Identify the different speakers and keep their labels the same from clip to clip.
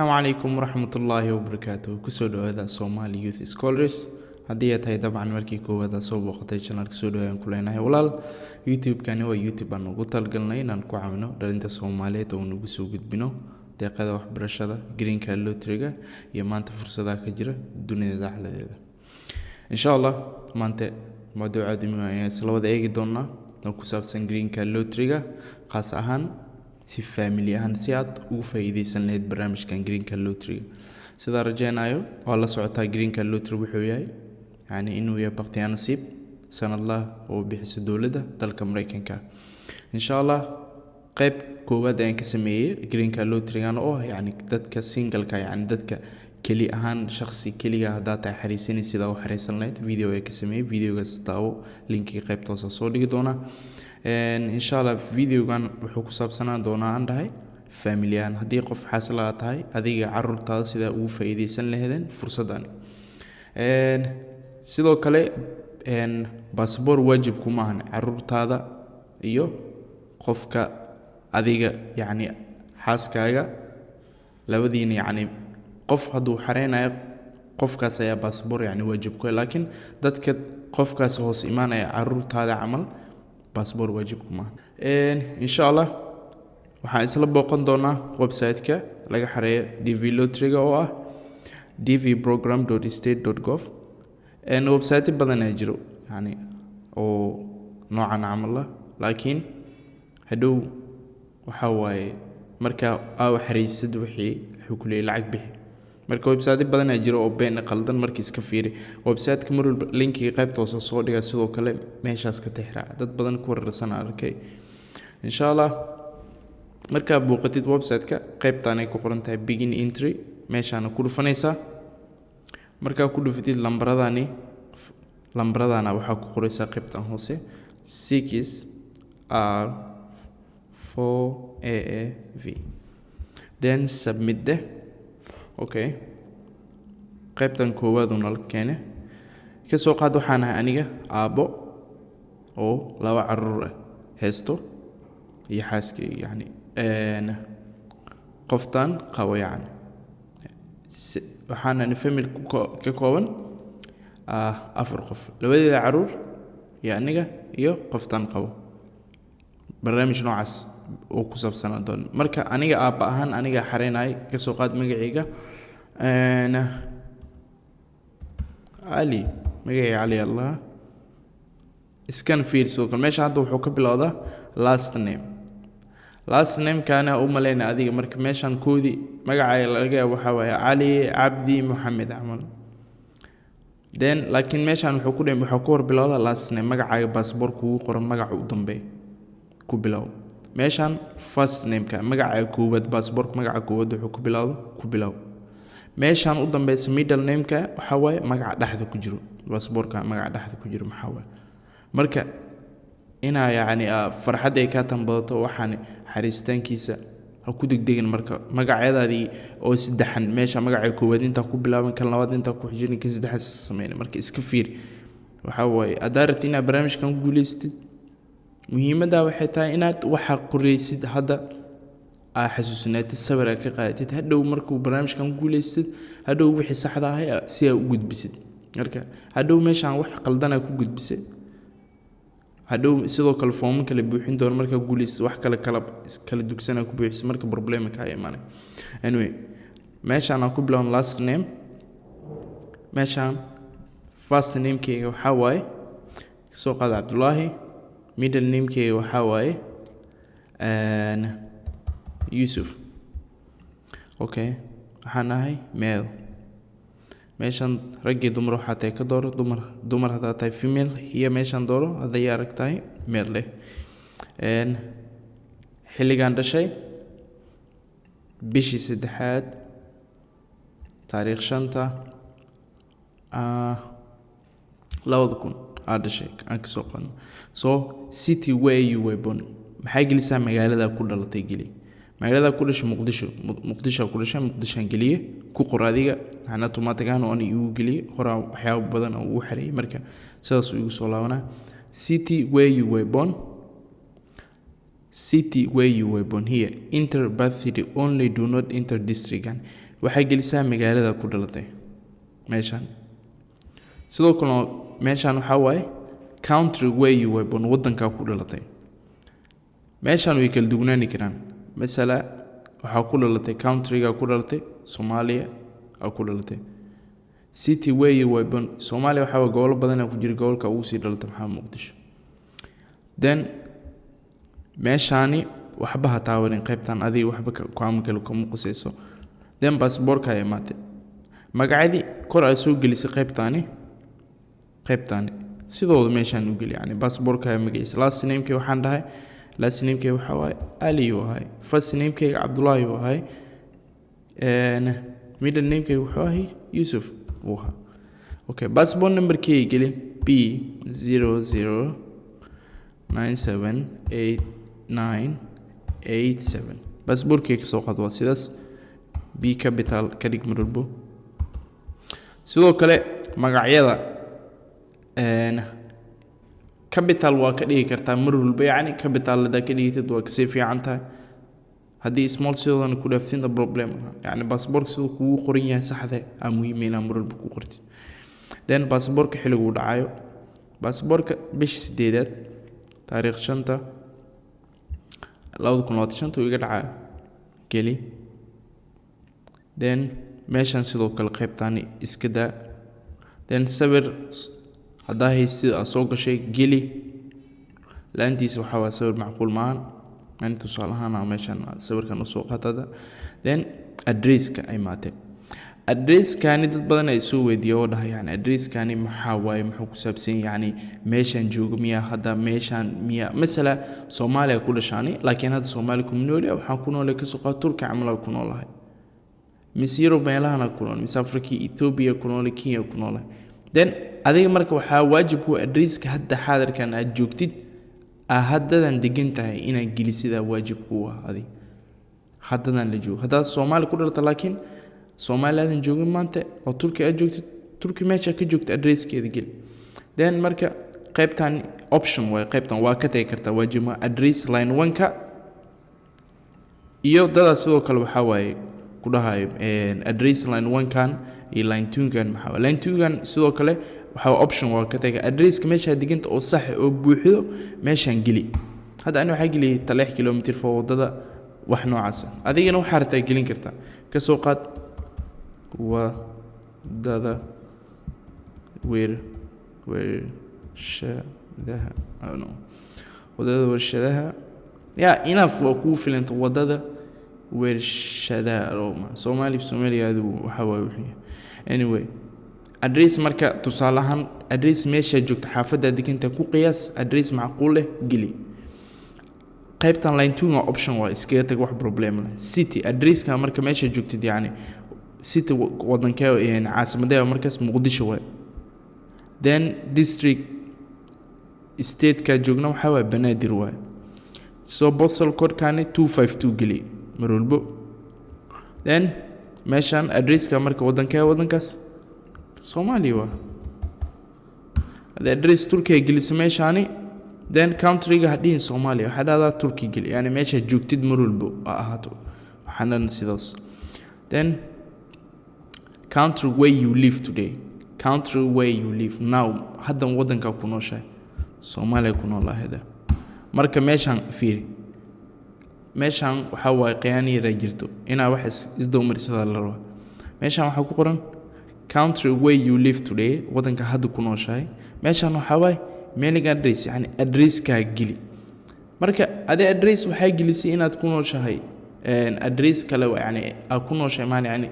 Speaker 1: السلام عليكم ورحمة الله وبركاته كسودو هذا Somali Youth Scholars هدي هاي طبعا مركي كو هذا صوب وقتي channel كسودو هاي كلنا هاي ولال يوتيوب كان هو يوتيوب أنو talagalnay إن كو عملنا dhalinta Somaliyeed oo nagu soo gudbino deeqada waxbarashada green card lottery-ga iyo maanta fursadaha ka jira dunida dhexdeeda insha Allah maanta mawduuca dimi ayaan salawada eegi doonaa oo ku saabsan green card lottery-ga khaas ahaan si family ahaan si aad ugu faa'iideysan lahayd barnaamijkan green card lottery sida rajaynayo oo la socota green card lottery wuxuu yahay yani inuu yahay baqtiya nasiib sanadlaha oo bixisa dawladda dalka Mareykanka insha Allah qayb koowaad aan ka sameeyay green card lottery-gan oo yani dadka single-ka yani dadka kali ahaan shakhsi kaliya hadaa tahay xareysaneyso sida oo xareysan lahayd video ay ka sameeyay videogaas taawo linkiga qaybta hoose soo dhigi doona inshallah videogan wuxuu ku saabsanaan doonaa aan dhahay family-an hadii qof xaas la tahay adiga carurtada sida ugu faa'iideysan lahaydeen fursadan sidoo kale passport waajib kuma ahan carurtada iyo qofka adiga yani xaaskaaga labadiina yani qof haduu xareynayo qofkaas ayaa passport yani waajib ku laakiin dadka qofkaas hoos imaanaya carurtada amal passport waajib kuma insha Allah waxaan isla booqan doonaa website-ka laga xareeyo DV lottery-ga oo ah dvprogram.state.gov website badan ay jiro yani oo noocan amal laakiin hadow waxa waaye marka aw xareysad wixii xukulay lacag bixi marka website badan ay jiro oo been qaldan markii iska fiiri website-ka mar linkiga qaybta hoose soo dhiga sidoo kale meeshaas ka tixraac dad badan ku wararsan arkay insha Allah marka booqatid website-ka qaybtan ay ku qoran tahay begin entry meeshana ku dhufanaysa marka ku dhufatid lambaradana waxa ku qoraysa qaybtan hoose 6R4AAV then submit okay qaybtan koowaad oo nal keene ka soo qaad waxaan ahay aniga aabo oo laba carruur ah heesto iyo xaaskay yani qoftan qabo yani waxaan family ka kooban afar qof labadeeda carruur iyo aniga iyo qoftan qabo barnaamij noocaas oo ku saabsan doon marka aniga aaba ahaan aniga xareynay ka soo qaad magacayga Ali magacay Ali Allah iskan fiirso meesha hadda wuxuu ka bilowdaa last name kana umaleyna adiga marka meeshan koodi magacay laga waxa waaya Ali Abdi Muhammad amal then laakiin meeshan wuxuu ku dhimay wuxuu ku hor bilowdaa last name magacay passport kugu qoran magac u dambeey ku bilow meeshan first name ka magacay koowaad passport magaca koowaad wuxuu ku bilow meeshan u dambeeyay middle name ka waxa waay magaca dhaxda ku jiro passport-ka magaca dhaxda ku jiro maxaa waay marka ina yani farxad ay ka tanbadato waxaan xariistankiisa ha ku degdegin marka magaceedaadii oo saddexan meesha magaca koowaad inta ku bilaaban kan labaad inta ku xijin kan saddexaad sameeyay marka iska fiir waxa waay adaarti ina barnaamijkan guuleystid muhiimada waxay tahay inaad waxa qoreysid hadda xasuusnaatid sawirka ka qaadatid hadhow markuu barnaamijkan guuleystid hadhow wixii saxda ah si aad u gudbisid marka hadhow meeshan wax qaldan ku gudbisay hadhow sidoo kale foom kale buuxin doon marka guuleystid wax kala dugsana ku buuxis marka problem ka imaanay anyway meeshan aan ku bilown last name meeshan first name keyga waxa waaye soo qaad Abdullahi middle name keyga waxa waaye Yusuf okay waxaan ahay meel meeshan rag iyo dumar waxa tahay ka dooro dumar hadaa tahay female iyo meeshan dooro haday aragtahay meel leh xilligan dhashay bishii saddexaad taariikh 5 2000 dhashay aan ka soo qano so city where you were born maxay gelisaa magaalada ku dhalatay magaalada ku dhashay Muqdisho ku dhashay Muqdisho galiye ku qoradiga ana automatically oo igu galiye hora waxyaabo badan oo uu xareeyay marka sidaas uu igu soo laabanaa city where you were born city where you were born here enter birth city only do not enter district waxay gelisaa magaalada ku dhalatay meeshan sidoo kale meeshan waxa waaye country where you were born wadanka ku dhalatay meeshan way kala duwanaan karaan mesela waxa ku dhalatay countryga ku dhalatay Soomaaliya ku dhalatay city where you were born Soomaaliya waxa gobol badan ku jira gobolka ugu sii dhalatay maxaa Muqdisho then meeshani waxba ha taawarin qaybtan adiga waxba ku amkalo kuma qosayso then passportka ay maatay magacadi kor ay soo gelisay qaybtani sidoo meeshan u gali yani passportka ay magaciisa last name-kii waxaan dhahay last name-kii waxa waay Ali wahay first name-kii Abdullah wahay middle name-kii waxa waay Yusuf waha okay passport number-kii gali B00978987 passportkii ka soo qadwa sidaas B capital ka dhig marbo sidoo kale magacyada capital waa ka dhigi kartaa mar walba yani capital la ka dhigtid waa ka sii fiican tahay hadii small sidoo ku dhaafin problem yani passport sidoo kugu qoran yahay saxda ah muhiim in mar walba ku qortid then passportka xiligu dhacayo passportka bish 8 taariikh 5 2025 iga dhacayo geli then meeshan sidoo kale qaybtani iska daa then sawir hadaa haysid soo gashay geli laantiis waxa waa sawir macquul maan inta salahan meeshan sawirkan soo qatada then address-ka ay maatay address-kani dad badan ay soo weydiyo dhahay yani address-kani maxaa waaye muxuu ku saabsan yani meeshan joogo miya hada meeshan miya mesela Soomaaliya ku dhashaani laakiin hada Soomaali ku nool waxa ku nool ka soo qaad Turkiga camal ku noolahay misiro meelaha ku nool mis Afrika Ethiopia ku nool Kenya ku nool then adiga marka waxa waajib ku address-ka hadda xaadirkan aad joogtid haddadan degan tahay inaad gelisida waajib ku ah adiga haddadan la joogo hadda Soomaali ku dhalata laakiin Soomaaliyeed joogin maanta oo Turkiga aad joogtid Turkiga meesha ka joogta address-keeda geli then marka qaybtan option way qaybtan waa ka tagi kartaa waajib address line 1ka iyo dada sidoo kale waxa waaye ku dhahay address line 1kan iyo line 2kan maxaa line 2kan sidoo kale waxa option waa ka taga address-ka meesha diganta oo sax oo buuxido meeshan geli hadda anu waxa geli 3 kilomitir foo wadada wax noocaas adigana waxa hartaa gelin kartaa ka soo qaad wadada warshadaha wadada warshadaha ya enough waa ku filanta wadada warshadaha Soomaaliya waxa waa wixii anyway address marka tusaalahan address meesha joogta xaafada diganta ku qiyaas address macquul leh geli qaybtan line 2 waa option waa iskaga tag wax problem leh city address-ka marka meesha joogtid yani city wadanka ee caasimadda markaas Muqdisho way then district state ka joogna waxa waa Banaadir way so postal code kaani 252 geli marulbo then meeshan address-ka marka wadankaas Somali waa address Turkiga gelisay meeshani then country-ga hadii Soomaaliya waxa dhada Turki geli yani meesha joogtid marulbo ahaato waxaan sidaas then country where you live today country where you live now hadan wadanka ku nooshay Soomaaliya ku noolahay marka meeshan fiiri meeshan waxa waa qiyaaniga jirto ina wax isdoomarsada la rabo meeshan waxa ku qoran country where you live today wadanka hadda ku nooshay meeshan waxa waa mailing address yani address-ka geli marka ade address waxa gelisay inaad ku nooshahay address kale yani aad ku nooshay maan yani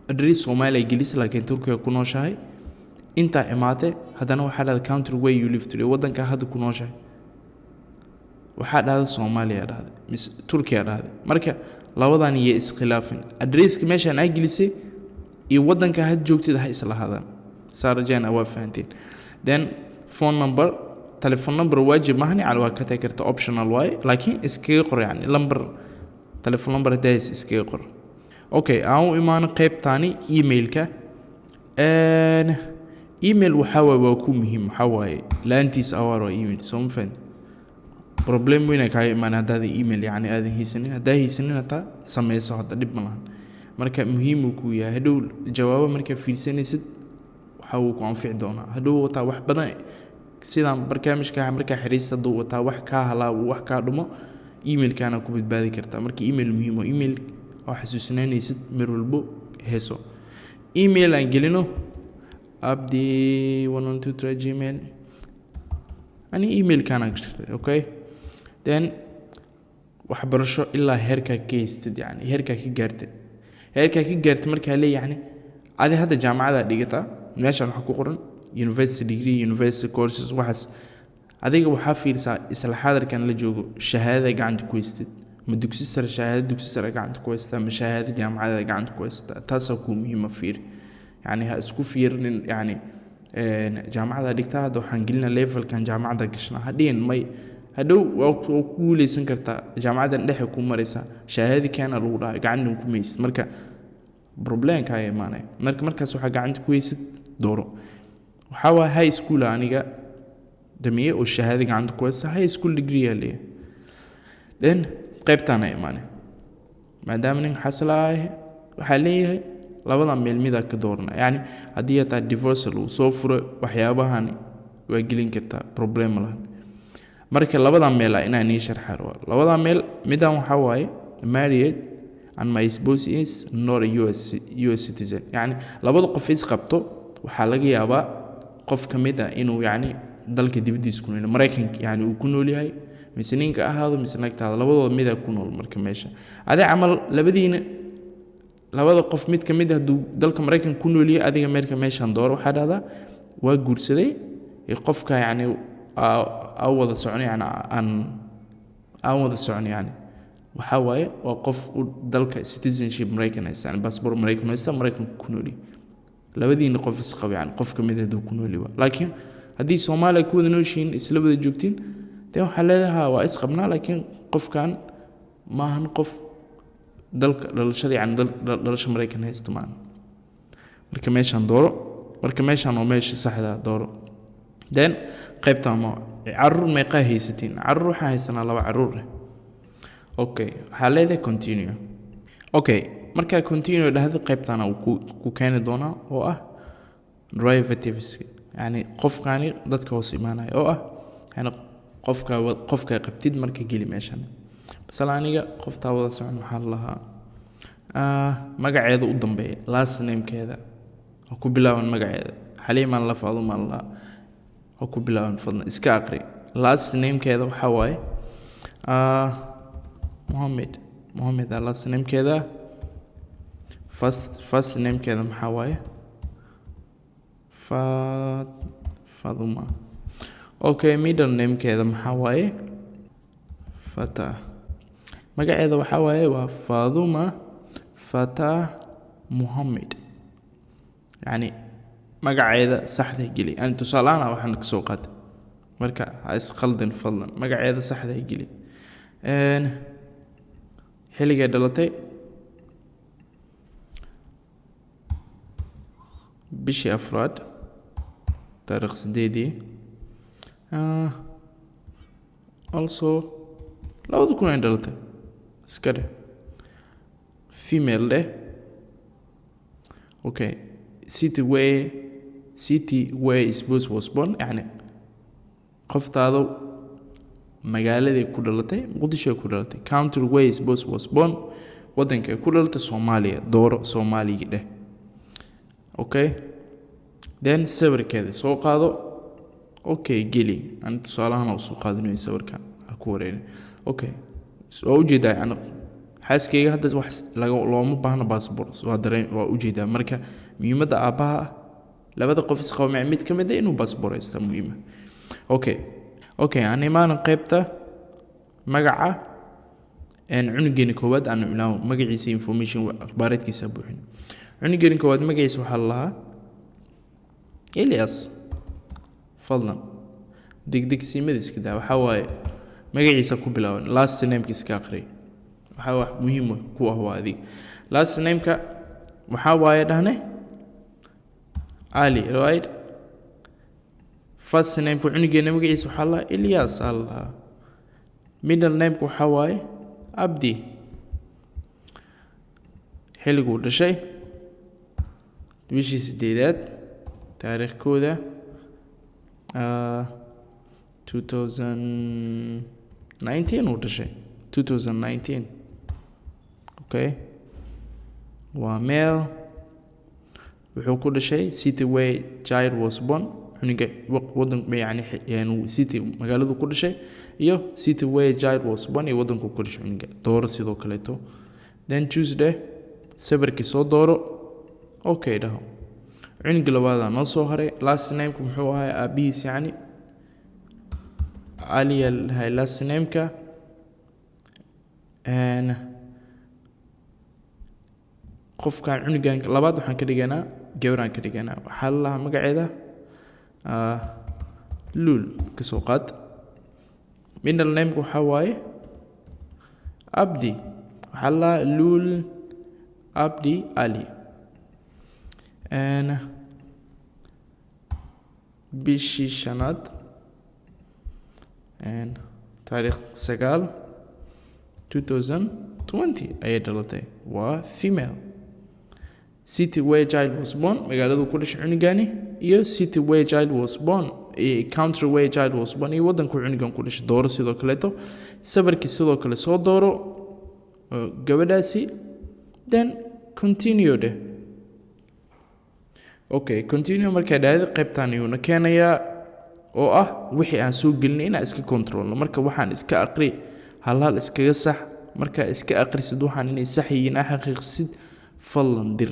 Speaker 1: address Soomaaliya gelisay laakiin Turkiga ku nooshahay inta imaatay hadana waxa la country where you live today wadanka hadda ku nooshahay waxa dhada Soomaaliya dhada mis Turkiga dhada marka labadan iyo iskhilaafin address-ka meeshan ay gelisay iyo wadanka had joogtid ha isla hadaan saarajana waa fahanteen then phone number telephone number waajib mahni cala waa ka tagi karta optional way laakiin iskaga qor yani number telephone number days iskaga qor okay aan imaan qaybtani email-ka email waxa waa ku muhiim waxa waaye laantiis awaro email soo mafan problem weyn ka imaan hada email yani aad haysanin hada haysanin ta sameyso hada dib malahan marka muhiim uu ku yahay hadhow jawaabo marka fiirsanaysid waxa uu ku anfici doonaa hadhow wataa wax badan sidaan barnaamijka marka xareysta duu wataa wax ka halaabo wax ka dhumo emailkana ku badbaadi kartaa marka email muhiim oo email oo xasuusinaysid mar walbo heeso email aan gelino abdi 123 gmail ani email kana gashtay okay then wax barasho ilaa heerka ka haystid yani heerka ka gaartay marka la yani adi hadda jaamacada dhigata meeshan waxa ku qoran university degree university courses waxas adiga waxa fiirsaa isla xaadirkan la joogo shahaadada gacanta ku haystid ma dugsi sare shahaadada dugsi sare gacanta ku haystaa ma shahaadada jaamacada gacanta ku haystaa taas ku muhiim ah fiir yani ha isku fiirnin yani jaamacada dhigtaa hadda waxaan gelinaa levelkan jaamacada gashnaa hadhiin may hadhow waa ku guuleysan kartaa jaamacadan dhexe ku maraysa shahaadi kana lagu dhahay gacan ku meeysid marka problemka ay imaanay markaas waxa gacanta ku haysid dooro waxa waa high school aniga damiye oo shahaadi gacanta ku haysa high school degree leeyahay then qaybtaan ay imaanay maadaama nin xaslaay waxa leeyahay labada meel mid ka doorna yani hadii taa divorce uu soo furo waxyaabahan waa gelin kartaa problem lahan marka labada meel inaan ii sharxaro labada meel midaan waxa waaye married and my spouse is not a US citizen yani labada qof is qabto waxa laga yaabaa qof kamid ah inuu yani dalka dibadiisa ku nool Mareykanka yani uu ku nool yahay mise ninka ahaado mise naagtaada labadooda mid ku nool marka meesha adi amal labada qof mid kamid ah dalka Mareykanka ku nool yahay adiga meeshan dooro waxa dhada waa guursaday qofka yani wada socon yani aan wada socon yani waxa waaye waa qof dalka citizenship Mareykan haysan passport Mareykan haysan Mareykan ku nool labadiina qof is qab yani qof kamid ah ku nool yahay laakiin hadii Soomaaliya ku wada nooshiin isla wada joogtiin taa waxa leedahay waa is qabnaa laakiin qofkan ma ahan qof dalka dhalashada yani dhalasho Mareykan haysto maan marka meeshan dooro marka meeshan oo meesha saxda dooro then qaybta ma carruur meeqa haysatiin carruur waxa haysanaa laba carruur okay waxa leedahay continue okay marka continue dhahdo qaybtana ku keeni doona oo ah derivatives yani qofkani dadka hoos imaanay oo ah yani qofka qabtid marka geli meeshan aniga qofta wada socon waxa lahaa magaceeda u dambeeya last name-keeda ku bilaaban magaceeda Xaliiman la Faaduma la ku bilaaban fadlan iska aqri last name-keeda waxa waaye Mohammed last name-keeda first name-keeda waxa waaye Faaduma okay middle name-keeda waxa waaye Fatah magaceeda waxa waaye waa Faaduma Fatah Mohammed yani magaceeda saxda geli aan tusaalaana waxaan ka soo qaatay marka ha is khaldan fadlan magaceeda saxda geli xilliga dhalatay bishii afraad taariikh 8 also labada kun ay dhalatay iskare female okay city where spouse was born يعني qoftaadu magaalada ku dhalatay Muqdisho ku dhalatay country where spouse was born wadanka ku dhalatay Soomaaliya dooro Soomaaliga okay then sawirkeeda soo qaado okay geli aan tusaalahan u soo qaadinayo sawirkan ku wareerin okay soo jeedaa yani xaaskeyga hadda wax looma baahna passport waa dareen waa u jeedaa marka muhiimada aabaha labada qof is qawmay mid kamid ah inuu passport haysto muhiim okay aan imaan qaybta magaca cunugeena koowaad aan ilaaw magaciisa information akhbaaradkiisa buuxin cunugeena koowaad magaciisa waxa la Elias fadlan degdeg siimadiisa daa waxa waaye magaciisa ku bilaaban last name-kiisa ka aqri waxa wax muhiim ku ah waadi last name-ka waxa waaye dhahne Ali right first name-ku cunugeena magaciisa waxa la Elias Allah middle name-ku waxa waaye Abdi xilliguu dhashay bishii 8aad taariikhkooda 2019 uu dhashay 2019 okay waa meel wuxuu ku dhashay city where child was born xuniga wadan yani city magaaladu ku dhashay iyo city where child was born iyo wadanku ku dhashay xuniga dooro sidoo kale to then Tuesday sawirka soo dooro okay dhaho xuniga labaad ma soo haray last name ku muxuu ahaa abis yani ali hay last name ka and qofkan xunigan labaad waxaan ka dhiganaa gabran ka dhiganaa waxa la magaceeda lul ka soo qaad middle name ku waxa waaye abdi waxa la lul abdi ali and bishii shanaad and taariikh 9 2020 ayay dhalatay waa female city where child was born magaaladu ku dhashay cunugani iyo city where child was born country where child was born iyo wadanku cunugan ku dhashay dooro sidoo kale to sawirkii sidoo kale soo dooro gabadhaasi then continue de okay continue marka dhaad qaybtan ayuu keenayaa oo ah wixii aan soo gelinay inaan iska controlno marka waxaan iska aqri hal iskaga sax marka iska aqrisid waxaan inay sax yihiin xaqiiqsid fallan dir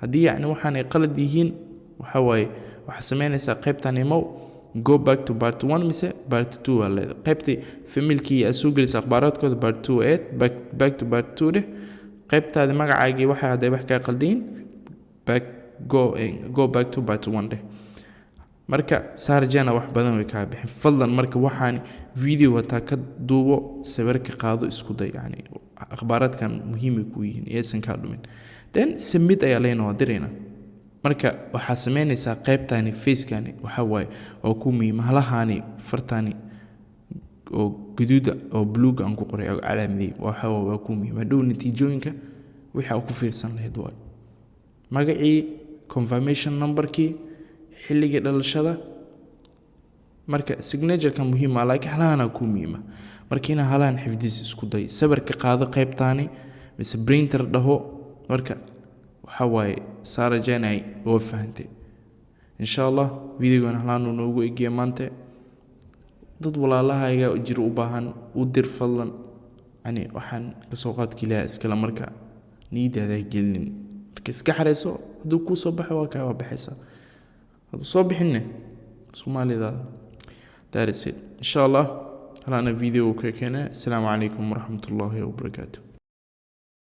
Speaker 1: haddii yani waxaan ay qalad yihiin waxa waaye waxa sameynaysaa qaybtan imo go back to part 1 mise part 2 wala qaybtii familkii ay soo gelisay akhbaaradkooda part 2 back to part 2 de qaybtaada magacaagii waxa haday wax ka qaldin go back to part 1 de marka saarjana wax badan way ka bixin fallan marka waxaan video wata ka duubo sawirka qaado isku day yani akhbaaradkan muhiim ku yihiin aysan ka dhumin then submit ayaa leeyahay dirayna marka waxa sameynaysaa qaybtani facekani waxa way oo ku miimahalahaani fartani oo guduuda oo blue aan ku qoray calaamadii waxa waa ku miim hadhow natiijooyinka waxa ku fiirsan lahayd way magacii confirmation numberkii xilliga dhalashada marka signature ka muhiim ah laakiin halana ku miima markiina halaan xifdis isku day sawirka qaado qaybtani mise printer dhaho marka waxa way saara jeenay oo fahantay insha Allah videogan halaanu noogu eegay maanta dad walaalahayga jir u baahan u dir fadlan ani waxaan ka soo qaad kilaa iskala marka niidaada gelin marka iska xareyso haduu ku soo baxo waa ka baxaysa haduu soo bixinne Soomaalida that is it insha Allah هلا أنا فيديو كيكنا السلام عليكم ورحمة الله وبركاته